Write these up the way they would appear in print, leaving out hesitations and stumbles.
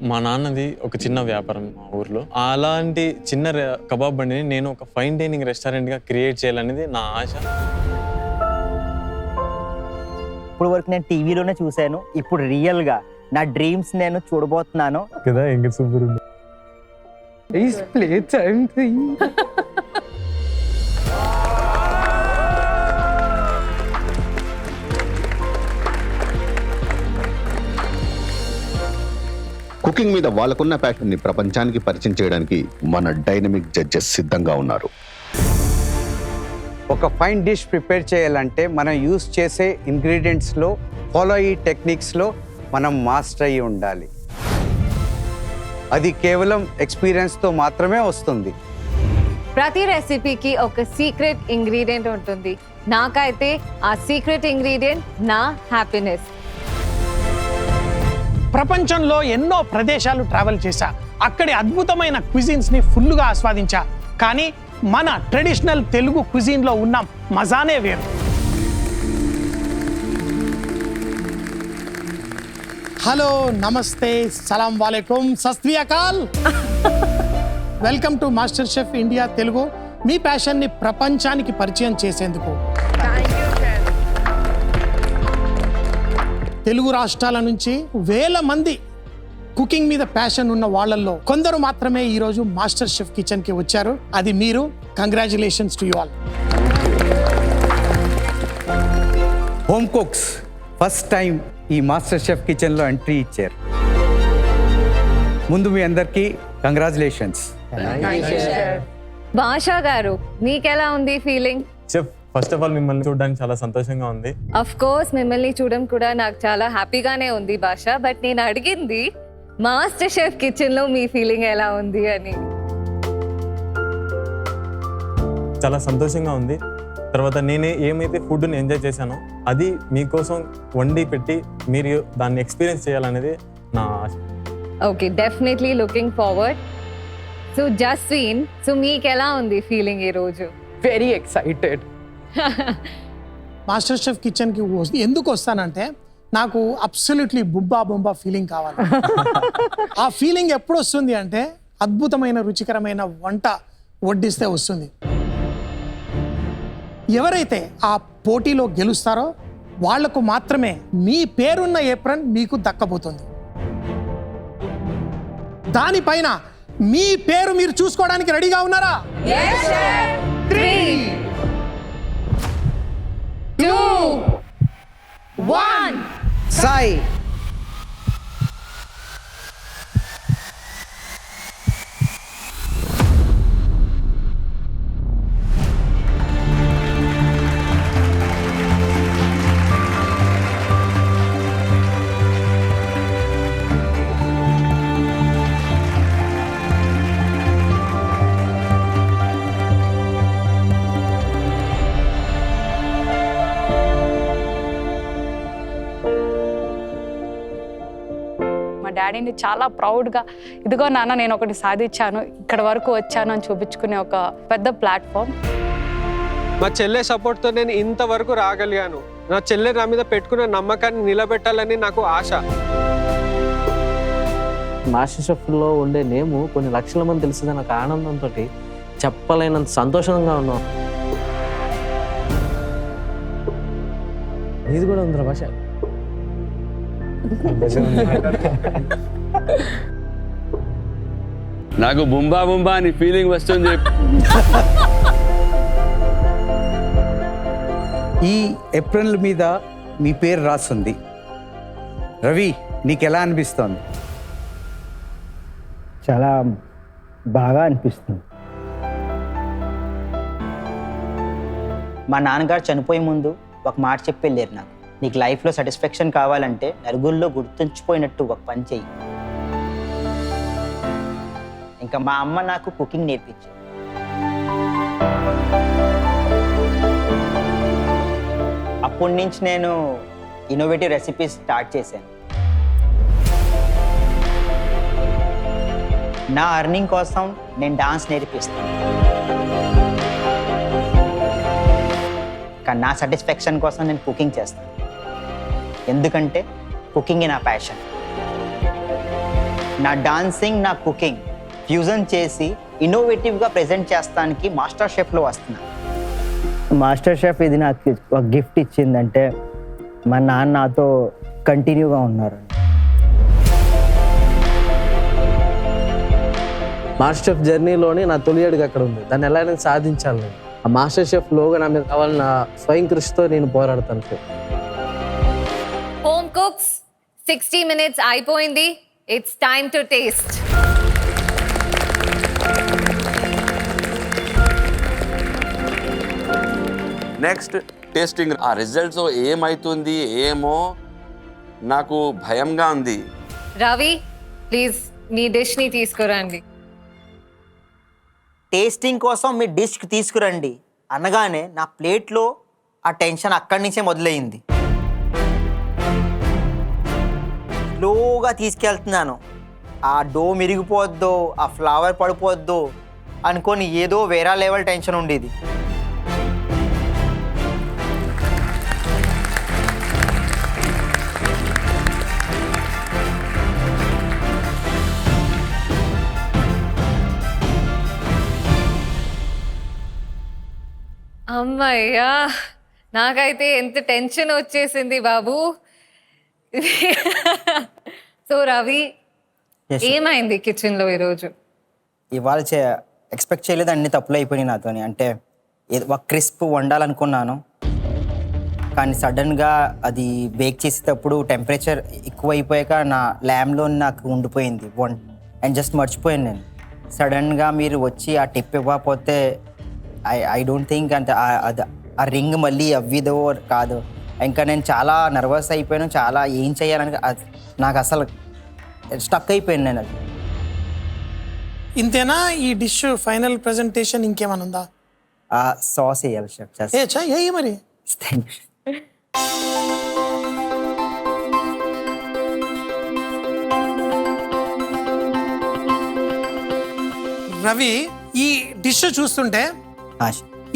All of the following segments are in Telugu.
మా నాన్నది ఒక చిన్న వ్యాపారం మా ఊర్లో. అలాంటి చిన్న కబాబ్ బండిని నేను ఒక ఫైన్ డైనింగ్ రెస్టారెంట్గా క్రియేట్ చేయాలనేది నా ఆశ. ఇప్పుడు వరకు నేను టీవీలోనే చూశాను, ఇప్పుడు రియల్గా నా డ్రీమ్స్ నేను చూడబోతున్నాను కదా. ఇంకా సూపర్ ఉంది. కుకింగ్ మీద వాళ్ళకున్న ప్యాషన్ని ప్రపంచానికి పరిచయం చేయడానికి మన డైనమిక్ జడ్జెస్ సిద్ధంగా ఉన్నారు. ఒక ఫైన్ డిష్ ప్రిపేర్ చేయాలంటే మనం యూస్ చేసే ఇంగ్రీడియంట్స్లో, ఫాలో అయ్యే టెక్నిక్స్లో మనం మాస్టర్ అయ్యి ఉండాలి. అది కేవలం ఎక్స్పీరియన్స్తో మాత్రమే వస్తుంది. ప్రతి రెసిపీకి ఒక సీక్రెట్ ఇంగ్రీడియంట్ ఉంటుంది. నాకైతే ఆ సీక్రెట్ ఇంగ్రీడియంట్ నా హ్యాపీనెస్. ప్రపంచంలో ఎన్నో ప్రదేశాలు ట్రావెల్ చేశా, అక్కడి అద్భుతమైన క్విజిన్స్ని ఫుల్గా ఆస్వాదించా. కానీ మన ట్రెడిషనల్ తెలుగు క్విజిన్లో ఉన్న మజానే వేరు. హలో, నమస్తే, సలాం వాలేకుం, సత్ శ్రీ అకాల్. Welcome to master chef India Telugu, మీ ప్యాషన్ని ప్రపంచానికి పరిచయం చేసేందుకు. తెలుగు రాష్ట్రాల నుంచి వేల మంది కుకింగ్ మీద ప్యాషన్ ఉన్న వాళ్ళల్లో కొందరు మాత్రమే ఈరోజు మాస్టర్ షెఫ్ కిచెన్కి వచ్చారు. అది మీరు. Congratulations to you all. Home cooks first time ఈ మాస్టర్ షెఫ్ కిచెన్లో ఎంట్రీ ఇచ్చారు. ముందు మీ అందరికీ కంగ్రాచులేషన్స్. భాషా గారు, మీకెలా ఉంది feeling? Chef, first of all మిమ్మల్ని చూడడానికి చాలా సంతోషంగా ఉంది. అఫ్ కోర్స్ మిమ్మల్ని చూడడం కూడా నాకు చాలా హ్యాపీగానే ఉంది భాష. బట్ నేను అడిగింది మాస్టర్ షెఫ్ కిచెన్ లో మీ ఫీలింగ్ ఎలా ఉంది అని. చాలా సంతోషంగా ఉంది. తర్వాత నేనే ఏమైతే ఫుడ్ని ఎంజాయ్ చేశానో అది మీకోసం వండి పెట్టి మీరు దాన్ని ఎక్స్పీరియన్స్ చేయాలనేది నా ఆశ. Okay, definitely looking forward. So Jaswin, so మీకు ఎలా ఉంది ఫీలింగ్ ఈ రోజు? Very excited. మాస్టర్ షెఫ్ కిచెన్కి ఎందుకు వస్తానంటే నాకు అబ్సల్యూట్లీ బుంబా ఫీలింగ్ కావాలి. ఆ ఫీలింగ్ ఎప్పుడు వస్తుంది అంటే అద్భుతమైన రుచికరమైన వంట వడ్డిస్తే వస్తుంది. ఎవరైతే ఆ పోటీలో గెలుస్తారో వాళ్లకు మాత్రమే మీ పేరున్న ఏప్రన్ మీకు దక్కబోతుంది. దానిపైన మీ పేరు మీరు చూసుకోవడానికి రెడీగా ఉన్నారా? 3, 2, 1. సాయి, డాడీని చాలా ప్రౌడ్గా, ఇదిగో నాన్న నేను ఒకటి సాధించాను, ఇక్కడ వరకు వచ్చాను అని చూపించుకునే ఒక పెద్ద ప్లాట్ఫామ్. మా చెల్లె సపోర్ట్తో నేను ఇంతవరకు రాగలిగాను. నా చెల్లె నా మీద పెట్టుకున్న నమ్మకాన్ని నిలబెట్టాలని నాకు ఆశ. మాస్టర్ షెఫ్లో ఉండే నేము కొన్ని లక్షల మంది తెలిసిందని ఒక ఆనందంతో చెప్పలేనంత సంతోషంగా ఉన్నాం. ఇది కూడా ఉందిరా భాష. నాకు బుంబా అని ఫీలింగ్ వస్తుంది. ఈ ఏప్రిల్ మీద మీ పేరు రాస్తుంది. రవి, నీకు ఎలా అనిపిస్తోంది? చాలా బాగా అనిపిస్తుంది. మా నాన్నగారు చనిపోయే ముందు ఒక మాట చెప్పి వెళ్ళారు నాకు, నీకు లైఫ్లో సాటిస్ఫాక్షన్ కావాలంటే నలుగురిలో గుర్తుంచిపోయినట్టు ఒక పని చెయ్యి. ఇంకా మా అమ్మ నాకు కుకింగ్ నేర్పించింది. అప్పటి నుంచి నేను ఇన్నోవేటివ్ రెసిపీస్ స్టార్ట్ చేశాను. నా అర్నింగ్ కోసం నేను డాన్స్ నేర్పిస్తాను, కానీ నా సాటిస్ఫాక్షన్ కోసం నేను కుకింగ్ చేస్తాను. ఎందుకంటే కుకింగ్ నా ప్యాషన్. నా డాన్సింగ్, నా కుకింగ్ ఫ్యూజన్ చేసి ఇన్నోవేటివ్గా ప్రెజెంట్ చేస్తానికి మాస్టర్ షెఫ్లో వస్తున్నా. మాస్టర్ షెఫ్ ఇది నాకు ఒక గిఫ్ట్ ఇచ్చిందంటే మా నాన్న నాతో కంటిన్యూగా ఉన్నారు. మాస్టర్ షెఫ్ జర్నీలోని నా తొలి అడుగు అక్కడ ఉంది. దాన్ని ఎలా నేను సాధించాలి నేను. ఆ మాస్టర్ షెఫ్ లోగా నా మీద కావాలన్న స్వయం కృషితో నేను పోరాడతాను సార్. హోమ్ కుక్స్ 60 minutes అయిపోయింది. It's time to taste. Next tasting. ఆ రిజల్ట్స్ ఏమైతుంది ఏమో నాకు భయంగా ఉంది. రవి ప్లీజ్ మీ డిష్ ని తీసుకురండి. టేస్టింగ్ కోసం మీ డిష్కి తీసుకురండి అనగానే నా ప్లేట్లో ఆ టెన్షన్ అక్కడి నుంచే మొదలైంది. స్లోగా తీసుకెళ్తున్నాను. ఆ డో మిరిగిపోద్దో, ఆ ఫ్లవర్ పడిపోద్దో అనుకొని ఏదో వేరే లెవెల్ టెన్షన్ ఉండేది. అమ్మయ్యా, నాకైతే ఎంత టెన్షన్ వచ్చేసింది బాబు. సో రవి, ఏమైంది కిచెన్లో ఈరోజు? ఇవాళ ఎక్స్పెక్ట్ చేయలేదు, అన్ని తప్పులు అయిపోయినాయి నాతోని. అంటే ఒక క్రిస్ప్ వండాలనుకున్నాను, కానీ సడన్గా అది బేక్ చేసేటప్పుడు టెంపరేచర్ ఎక్కువ అయిపోయాక నా ల్యామ్లో నాకు ఉండిపోయింది అండ్ జస్ట్ మర్చిపోయాను నేను. సడన్గా మీరు వచ్చి ఆ టిప్ ఇవ్వకపోతే ఐ డోంట్ థింక్ అంటే ఆ రింగ్ మళ్ళీ అవ్విదో కాదు. ఇంకా నేను చాలా నర్వస్ అయిపోయాను, చాలా ఏం చేయాలని నాకు అసలు స్టక్ అయిపోయాను నేను. అది ఇంతేనా ఈ డిష్ ఫైనల్ ప్రెజెంటేషన్? ఇంకేమైనా ఉందా? సాస్ వేయాలి షెఫ్. ఏ మరి థ్యాంక్ యూ. రవి, ఈ డిష్ చూస్తుంటే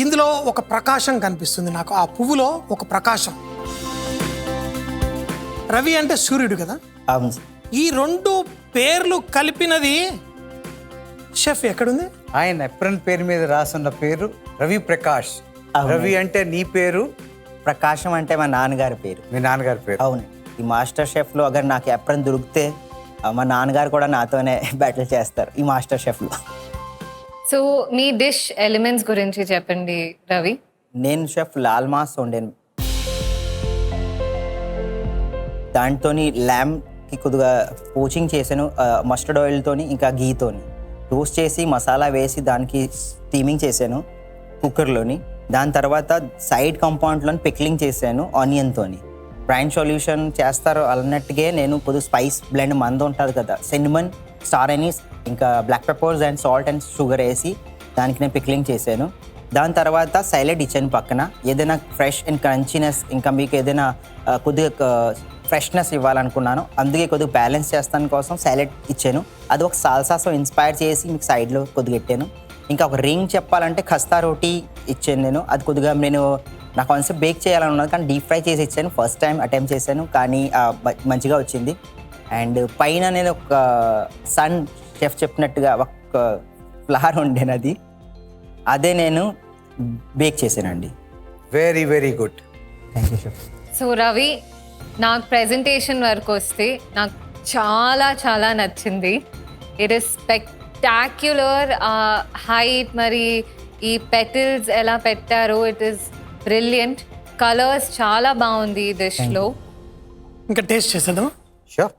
ఇందులో ఒక ప్రకాశం కనిపిస్తుంది నాకు. ఆ పువ్వులో ఒక ప్రకాశం. రవి అంటే సూర్యుడు కదా. అవును. ఈ రెండు పేర్లు కలిపినది షెఫ్ ఎక్కడుంది? ఆయన ఎప్రన్ పేరు మీద రాసున్న పేరు రవి ప్రకాష్. రవి అంటే నీ పేరు, ప్రకాశం అంటే మా నాన్నగారి పేరు. మీ నాన్నగారి పేరు. అవును. ఈ మాస్టర్ షెఫ్లో అగర్ నాకు ఎప్పుడైనా దొరికితే మా నాన్నగారు కూడా నాతోనే బ్యాటిల్ చేస్తారు ఈ మాస్టర్ షెఫ్లో. సో మీ డిష్ ఎలిమెంట్స్ గురించి చెప్పండి రవి. నేను షెఫ్ లాల్ మాస్ వండాను. దాంతోని ల్యామ్కి కొద్దిగా పోచింగ్ చేశాను మస్టర్డ్ ఆయిల్తోని, ఇంకా గీతోని రోస్ట్ చేసి మసాలా వేసి దానికి స్టీమింగ్ చేశాను కుక్కర్లోని. దాని తర్వాత సైడ్ కాంపౌండ్లోని పిక్లింగ్ చేశాను ఆనియన్తోని. బ్రైన్ సొల్యూషన్ చేస్తారు అన్నట్టుగా నేను కొద్దిగా స్పైస్ బ్లెండ్ మందు ఉంటుంది కదా, సిన్నమన్, స్టార్ అనీస్, ఇంకా black peppers and salt and sugar వేసి దానికి నేను పిక్లింగ్ చేశాను. దాని తర్వాత సైలెడ్ ఇచ్చాను పక్కన. ఏదైనా ఫ్రెష్ అండ్ క్రంచీనెస్, ఇంకా మీకు ఏదైనా కొద్దిగా ఫ్రెష్నెస్ ఇవ్వాలనుకున్నాను, అందుకే కొద్దిగా బ్యాలెన్స్ చేస్తాను కోసం సైలెడ్ ఇచ్చాను. అది ఒక సాల్సాతో ఇన్స్పైర్ చేసి మీకు సైడ్లో కొద్దిగా పెట్టాను. ఇంకా ఒక రింగ్ చెప్పాలంటే ఖస్తా రోటీ ఇచ్చాను నేను. అది కొద్దిగా నేను నా కాన్సెప్ట్ బేక్ చేయాలని ఉన్నది, కానీ డీప్ ఫ్రై చేసి ఇచ్చాను. ఫస్ట్ టైం అటెంప్ట్ చేశాను, కానీ మంచిగా వచ్చింది. అండ్ పైన నేను ఒక సన్ షెఫ్ చెప్పినట్టుగా ఒక ఫ్లవర్ ఉండేది, అదే నేను బేక్ చేశానండి. Very very good. Thank you chef. So Ravi, నాకు ప్రెజెంటేషన్ వరకు వస్తే నాకు చాలా చాలా నచ్చింది. It is spectacular. హైట్, మరి ఈ పెటిల్స్ ఎలా పెట్టారో ఇట్ ఈస్ బ్రిలియంట్. కలర్స్ చాలా బాగుంది ఈ డిష్లో. ఇంకా టేస్ట్ చేసేద్దాం. షూర్.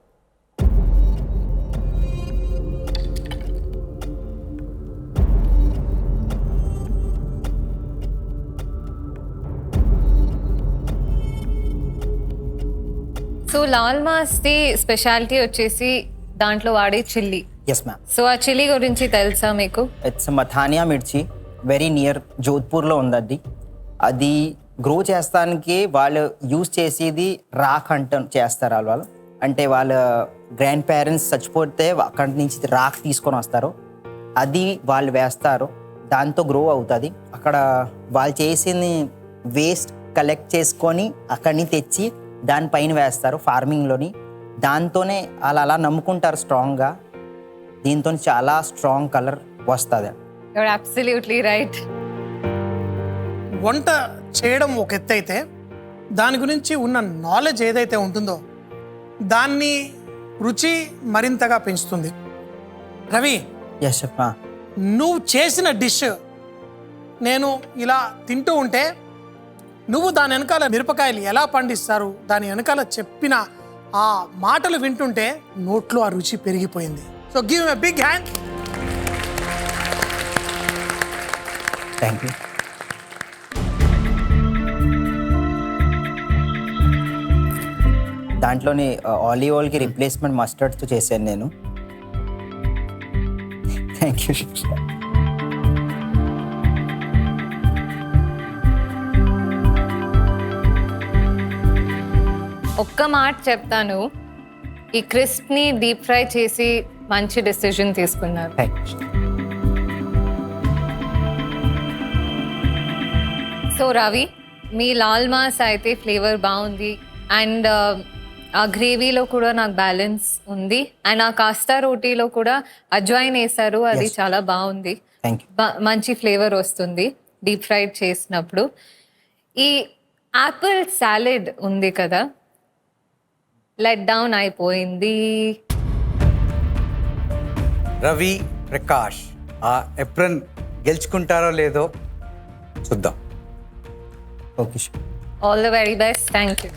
సో లాల్ మాస్ది స్పెషాలిటీ వచ్చేసి దాంట్లో వాడే చిల్లీ. Yes ma'am. సో ఆ చిల్లీ గురించి తెలుసా మీకు? ఇట్స్ మథానియా మిర్చి, వెరీ నియర్ జోధ్పూర్లో ఉంది అది. అది గ్రో చేస్తానికి వాళ్ళు యూజ్ చేసేది రాక్ చేస్తారు వాళ్ళు. అంటే వాళ్ళ గ్రాండ్ పేరెంట్స్ చచ్చిపోతే అక్కడి నుంచి రాక్ తీసుకొని వస్తారు, అది వాళ్ళు వేస్తారు, దాంతో గ్రో అవుతుంది. అక్కడ వాళ్ళు చేసింది వేస్ట్ కలెక్ట్ చేసుకొని అక్కడిని తెచ్చి దానిపైన వేస్తారు ఫార్మింగ్లోని. దాంతోనే వాళ్ళు అలా నమ్ముకుంటారు స్ట్రాంగ్గా. దీంతో చాలా స్ట్రాంగ్ కలర్ వస్తుంది. Your absolutely right. వంట చేయడం ఒక ఎత్తు అయితే దాని గురించి ఉన్న నాలెడ్జ్ ఏదైతే ఉంటుందో దాన్ని రుచి మరింతగా పెంచుతుంది. Ravi, yes chef. నువ్వు చేసిన డిష్ నేను ఇలా తింటూ ఉంటే నువ్వు దాని వెనకాల మిరపకాయలు ఎలా పండిస్తారు దాని వెనకాల చెప్పిన ఆ మాటలు వింటుంటే నోట్లో ఆ రుచి పెరిగిపోయింది. So give a big hand. Thank you. దాంట్లోని ఆలివ్ ఆయిల్కి రిప్లేస్మెంట్ మస్టర్డ్తో చేశాను నేను. Thank you. ఒక్క మాట చెప్తాను, ఈ క్రిస్ప్ని డీప్ ఫ్రై చేసి మంచి డెసిజన్ తీసుకున్నారు. Thank you. So Ravi, me Lal mass అయితే ఫ్లేవర్ బాగుంది అండ్ ఆ గ్రేవీలో కూడా నాకు బ్యాలెన్స్ ఉంది అండ్ ఆ కాస్తా రోటీలో కూడా అజ్వైన్ వేసారు, అది చాలా బాగుంది. Thank you. మంచి ఫ్లేవర్ వస్తుంది డీప్ ఫ్రైడ్ చేసినప్పుడు. ఈ యాపిల్ సాలెడ్ ఉంది కదా, లెట్ డౌన్ అయిపోయింది. రవి, ప్రకాష్ ఆ ఎప్రన్ గెలుచుకుంటారో లేదో చూద్దాం. Okay. All the very best. Thank you.